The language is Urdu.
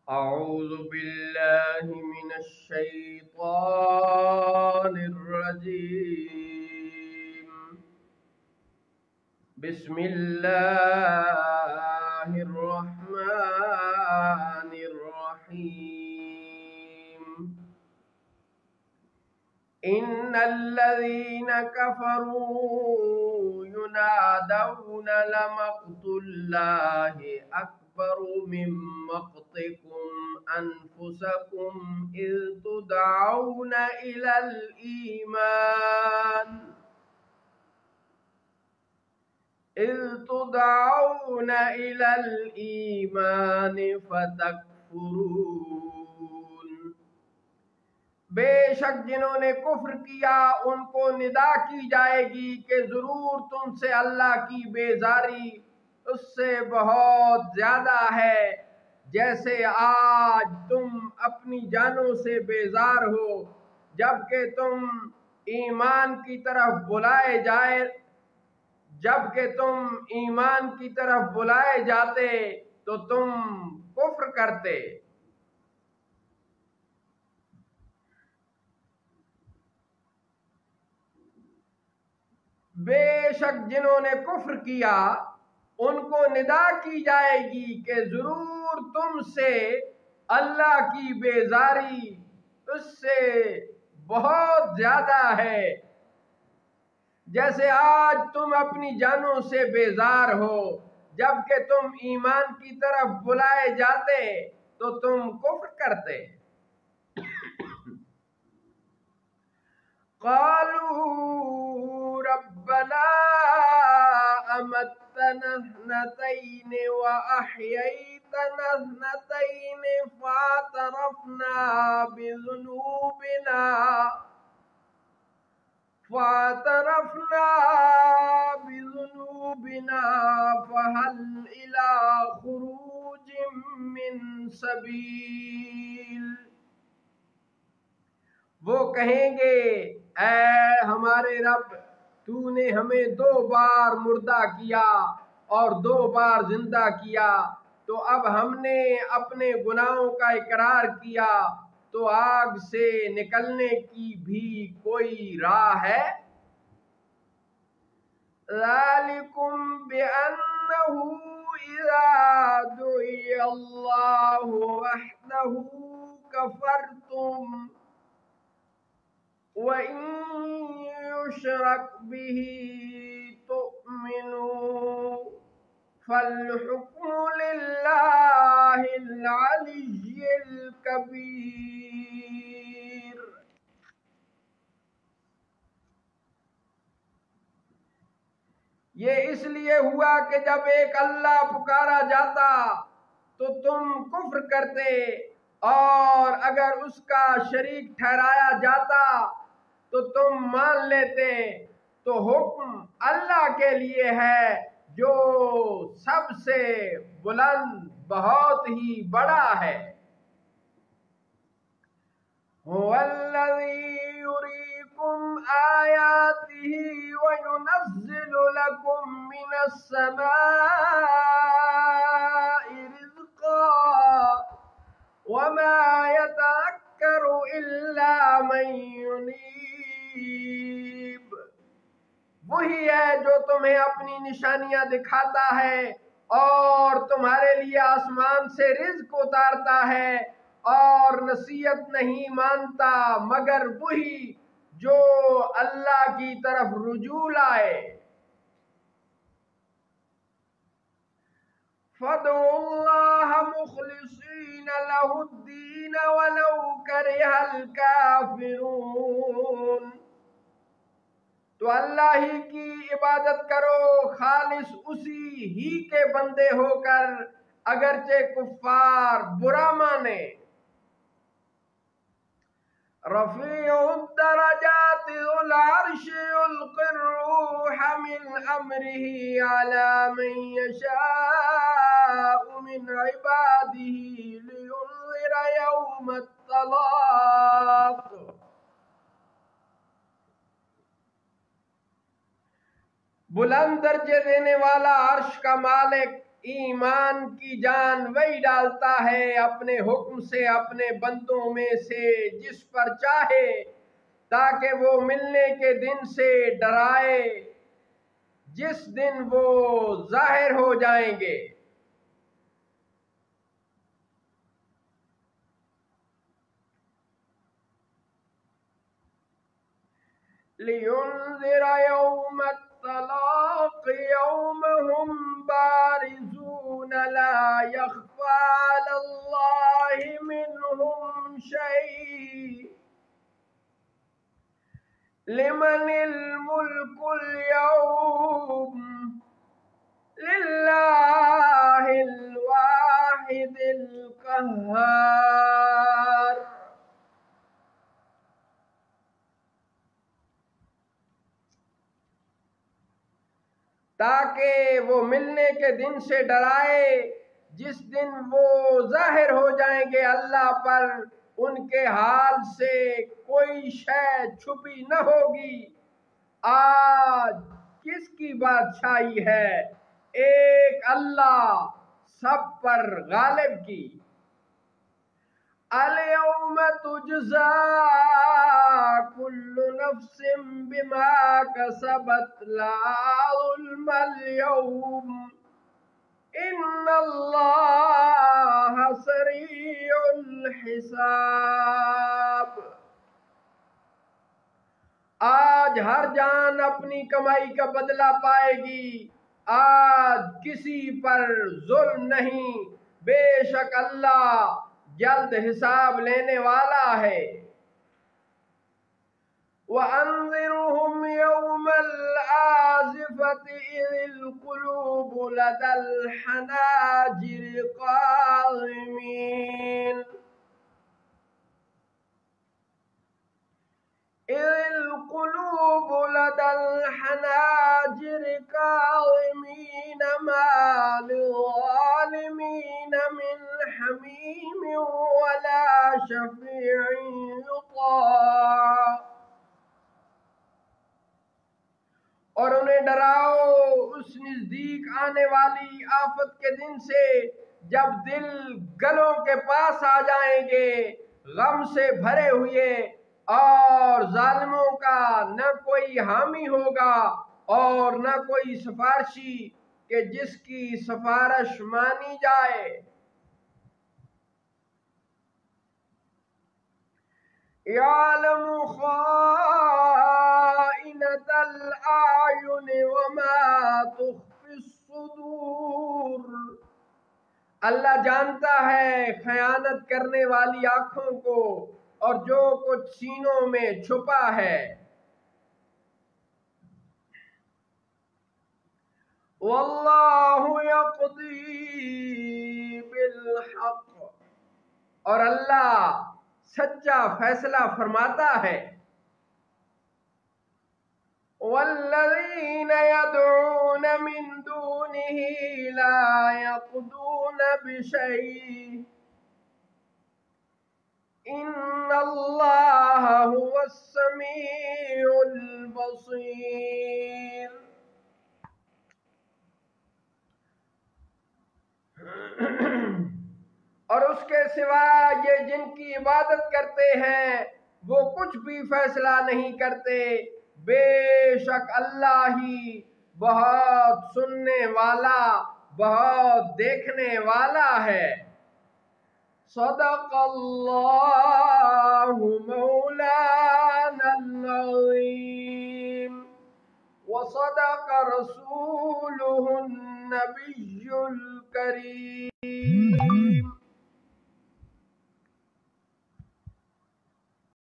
أعوذ بالله من الشيطان الرجيم. بسم الله الرحمن الرحيم. إن الذين كفروا ينادون لمقت الله أكبر من مقتكم أنفسكم إذ تدعون إلى الإيمان فتكفرون. بے شک جنہوں نے کفر کیا ان کو ندا کی جائے گی کہ ضرور تم سے اللہ کی بیزاری اس سے بہت زیادہ ہے جیسے آج تم اپنی جانوں سے بیزار ہو جبکہ تم ایمان کی طرف بلائے جاتے تو تم کفر کرتے. بے شک جنہوں نے کفر کیا ان کو ندا کی جائے گی کہ ضرور تم سے اللہ کی بیزاری اس سے بہت زیادہ ہے جیسے آج تم اپنی جانوں سے بیزار ہو جبکہ تم ایمان کی طرف بلائے جاتے تو تم کفر کرتے. قالوا ربنا أمتنا اثنتين وأحييتنا اثنتين فاعترفنا بذنوبنا فهل إلى خروج من سبيل. وہ کہیں گے اے ہمارے رب تو نے ہمیں 2 بار مردہ کیا اور 2 بار زندہ کیا تو اب ہم نے اپنے گناہوں کا اقرار کیا تو آگ سے نکلنے کی بھی کوئی راہ ہے. ذالکم بأنه اذا دعی اللہ وحدہ کفرتم وَإِن يُشْرَكْ بِهِ تُؤْمِنُوا فَالْحُكْمُ لِلَّهِ الْعَلِيِّ الْكَبِيرِ. یہ اس لیے ہوا کہ جب ایک اللہ پکارا جاتا تو تم کفر کرتے اور اگر اس کا شریک ٹھہرایا جاتا تو تم مان لیتے. تو حکم اللہ کے لیے ہے جو سب سے بلند بہت ہی بڑا ہے. هو الذي يريكم آياته وينزل لكم من السماء رزقا وما يتذكر إلا من ينيب. وہی ہے جو تمہیں اپنی نشانیاں دکھاتا ہے اور تمہارے لیے آسمان سے رزق اتارتا ہے اور نصیحت نہیں مانتا مگر وہی جو اللہ کی طرف رجوع لائے. فادعوا اللہ مخلصین لہ الدین ولو کرہ الکافرون. تو اللہ ہی کی عبادت کرو خالص اسی ہی کے بندے ہو کر اگرچہ کفار برا مانے. رفیع الدرجات ذو العرش یلقی الروح من امرہ علی من یشاء من عبادہ لینذر یوم الطلاق. بلند درجے دینے والا عرش کا مالک ایمان کی جان وہی ڈالتا ہے اپنے حکم سے اپنے بندوں میں سے جس پر چاہے، تاکہ وہ ملنے کے دن سے ڈرائے جس دن وہ ظاہر ہو جائیں گے۔ لِيُنذِرَ يَوْمَ التَّلَاقِ يَوْمَ هُمْ بَارِزُونَ لَا يَخْفَى عَلَى اللَّهِ مِنْهُمْ شَيْءٌ لِمَنِ الْمُلْكُ الْيَوْمَ لِلَّهِ الْوَاحِدِ الْقَهَّارِ۔ تاکہ وہ ملنے کے دن سے ڈرائے جس دن وہ ظاہر ہو جائیں گے اللہ پر، ان کے حال سے کوئی شے چھپی نہ ہوگی۔ آج کس کی بادشاہی ہے؟ ایک اللہ سب پر غالب کی۔ اليوم تجزا كل نفس بما كسبت لا ظلم اليوم ان اللہ سریع الحساب۔ آج ہر جان اپنی کمائی کا بدلہ پائے گی، آج کسی پر ظلم نہیں، بے شک اللہ جلد حساب لینے والا ہے۔ وَأَنذِرْهُمْ يَوْمَ الْآزِفَةِ إِذِ الْقُلُوبُ لَدَى الْحَنَاجِرِ كَاظِمِينَ إِذِ الْقُلُوبُ لَدَى الْحَنَاجِرِ كَاظِمِينَ مَا لِلظَّالِمِينَ مِنْ حَمِيمٍ وَلَا شَفِيعٍ يُطَاعُ۔ اور انہیں ڈراؤ اس نزدیک آنے والی آفت کے دن سے جب دل گلوں کے پاس آ جائیں گے غم سے بھرے ہوئے، اور ظالموں کا نہ کوئی حامی ہوگا اور نہ کوئی سفارشی کہ جس کی سفارش مانی جائے۔ يَعْلَمُ خَائِنَةَ الْأَعْيُنِ وَمَا تُخْفِي الصُّدُورُ۔ اللہ جانتا ہے خیانت کرنے والی آنکھوں کو اور جو کچھ سینوں میں چھپا ہے۔ وَاللَّهُ يَقْضِي بِالْحَقِّ، اور اللہ سچا فیصلہ فرماتا ہے۔ وَالَّذِينَ يَدْعُونَ مِن دُونِهِ لَا يَقْضُونَ بِشَيْءٍ إِنَّ اللَّهَ هُوَ السَّمِيعُ الْبَصِيرُ۔ اور اس کے سوا یہ جن کی عبادت کرتے ہیں وہ کچھ بھی فیصلہ نہیں کرتے، بے شک اللہ ہی بہت سننے والا بہت دیکھنے والا ہے۔ صدق اللہ مولانا العظیم وصدق رسولہ النبی الکریم۔